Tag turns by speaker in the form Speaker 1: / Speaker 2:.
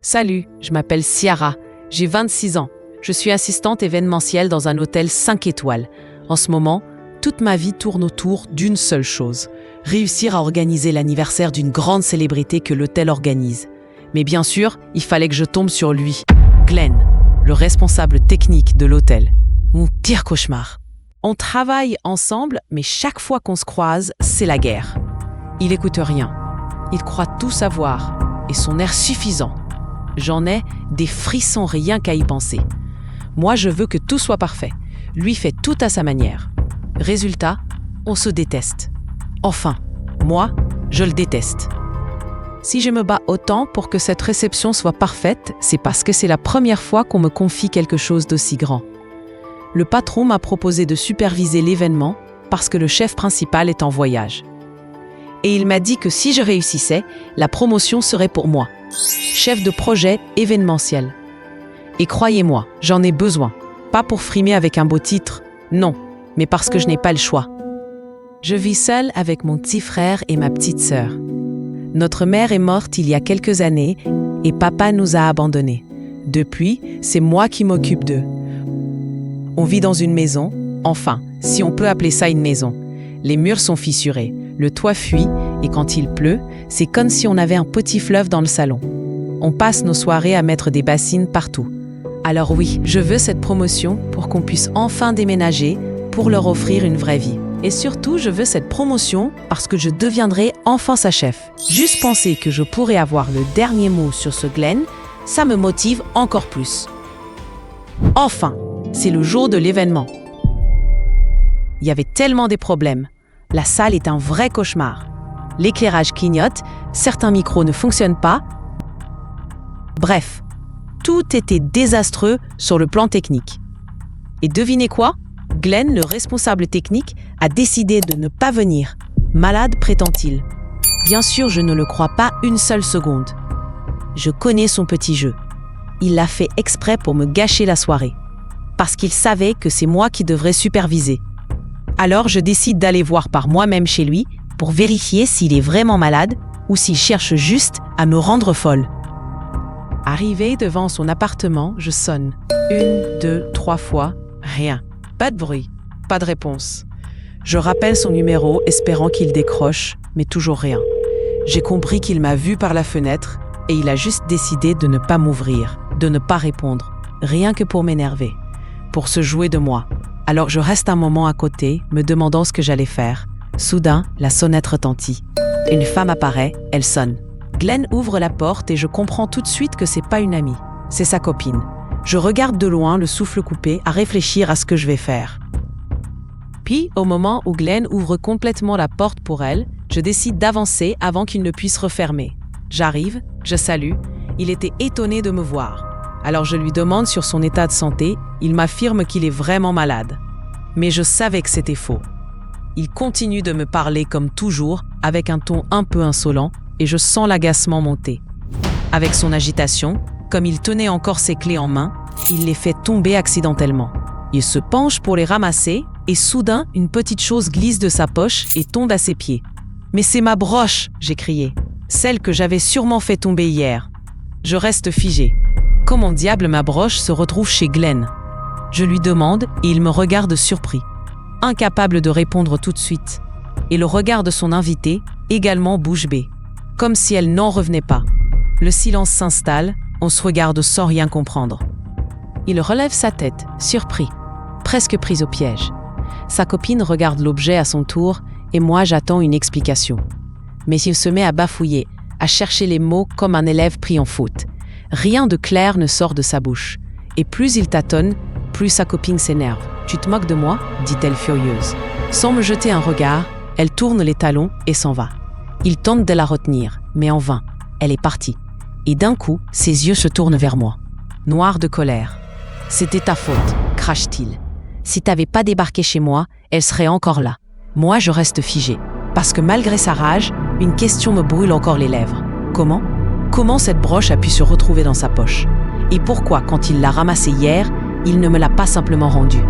Speaker 1: Salut, je m'appelle Ciara, j'ai 26 ans. Je suis assistante événementielle dans un hôtel 5 étoiles. En ce moment, toute ma vie tourne autour d'une seule chose, réussir à organiser l'anniversaire d'une grande célébrité que l'hôtel organise. Mais bien sûr, il fallait que je tombe sur lui, Glenn, le responsable technique de l'hôtel. Mon pire cauchemar. On travaille ensemble, mais chaque fois qu'on se croise, c'est la guerre. Il écoute rien. Il croit tout savoir, et son air suffisant. J'en ai des frissons rien qu'à y penser. Moi, je veux que tout soit parfait. Lui fait tout à sa manière. Résultat, on se déteste. Enfin, moi, je le déteste. Si je me bats autant pour que cette réception soit parfaite, c'est parce que c'est la première fois qu'on me confie quelque chose d'aussi grand. Le patron m'a proposé de superviser l'événement parce que le chef principal est en voyage. Et il m'a dit que si je réussissais, la promotion serait pour moi. Chef de projet événementiel. Et croyez-moi, j'en ai besoin. Pas pour frimer avec un beau titre, non, mais parce que je n'ai pas le choix. Je vis seule avec mon petit frère et ma petite sœur. Notre mère est morte il y a quelques années et papa nous a abandonnés. Depuis, c'est moi qui m'occupe d'eux. On vit dans une maison, enfin, si on peut appeler ça une maison. Les murs sont fissurés, le toit fuit et quand il pleut, c'est comme si on avait un petit fleuve dans le salon. On passe nos soirées à mettre des bassines partout. Alors oui, je veux cette promotion pour qu'on puisse enfin déménager pour leur offrir une vraie vie. Et surtout, je veux cette promotion parce que je deviendrai enfin sa chef. Juste penser que je pourrais avoir le dernier mot sur ce Glenn, ça me motive encore plus. Enfin, c'est le jour de l'événement. Il y avait tellement des problèmes. La salle est un vrai cauchemar. L'éclairage clignote, certains micros ne fonctionnent pas. Bref, tout était désastreux sur le plan technique. Et devinez quoi ? Glenn, le responsable technique, a décidé de ne pas venir. Malade, prétend-il. Bien sûr, je ne le crois pas une seule seconde. Je connais son petit jeu. Il l'a fait exprès pour me gâcher la soirée. Parce qu'il savait que c'est moi qui devrais superviser. Alors je décide d'aller voir par moi-même chez lui pour vérifier s'il est vraiment malade ou s'il cherche juste à me rendre folle. Arrivé devant son appartement, je sonne. 1, 2, 3 fois, rien. Pas de bruit, pas de réponse. Je rappelle son numéro, espérant qu'il décroche, mais toujours rien. J'ai compris qu'il m'a vu par la fenêtre et il a juste décidé de ne pas m'ouvrir, de ne pas répondre, rien que pour m'énerver, pour se jouer de moi. Alors je reste un moment à côté, me demandant ce que j'allais faire. Soudain, la sonnette retentit. Une femme apparaît, elle sonne. Glenn ouvre la porte et je comprends tout de suite que c'est pas une amie, c'est sa copine. Je regarde de loin, le souffle coupé, à réfléchir à ce que je vais faire. Puis, au moment où Glenn ouvre complètement la porte pour elle, je décide d'avancer avant qu'il ne puisse refermer. J'arrive, je salue, il était étonné de me voir. Alors je lui demande sur son état de santé, il m'affirme qu'il est vraiment malade. Mais je savais que c'était faux. Il continue de me parler comme toujours, avec un ton un peu insolent, et je sens l'agacement monter. Avec son agitation, comme il tenait encore ses clés en main, il les fait tomber accidentellement. Il se penche pour les ramasser, et soudain, une petite chose glisse de sa poche et tombe à ses pieds. « Mais c'est ma broche !» j'ai crié. Celle que j'avais sûrement fait tomber hier. Je reste figé. Comment diable ma broche se retrouve chez Glenn ? Je lui demande et il me regarde surpris, incapable de répondre tout de suite. Et le regard de son invité, également bouche bée, comme si elle n'en revenait pas. Le silence s'installe, on se regarde sans rien comprendre. Il relève sa tête, surpris, presque pris au piège. Sa copine regarde l'objet à son tour et moi j'attends une explication. Mais il se met à bafouiller, à chercher les mots comme un élève pris en faute. Rien de clair ne sort de sa bouche. Et plus il tâtonne, plus sa copine s'énerve. « Tu te moques de moi ?» dit-elle furieuse. Sans me jeter un regard, elle tourne les talons et s'en va. Il tente de la retenir, mais en vain. Elle est partie. Et d'un coup, ses yeux se tournent vers moi. Noir de colère. « C'était ta faute », crache-t-il. « Si t'avais pas débarqué chez moi, elle serait encore là. » Moi, je reste figé. Parce que malgré sa rage, une question me brûle encore les lèvres. Comment ? Comment cette broche a pu se retrouver dans sa poche ? Et pourquoi, quand il l'a ramassée hier, il ne me l'a pas simplement rendue ?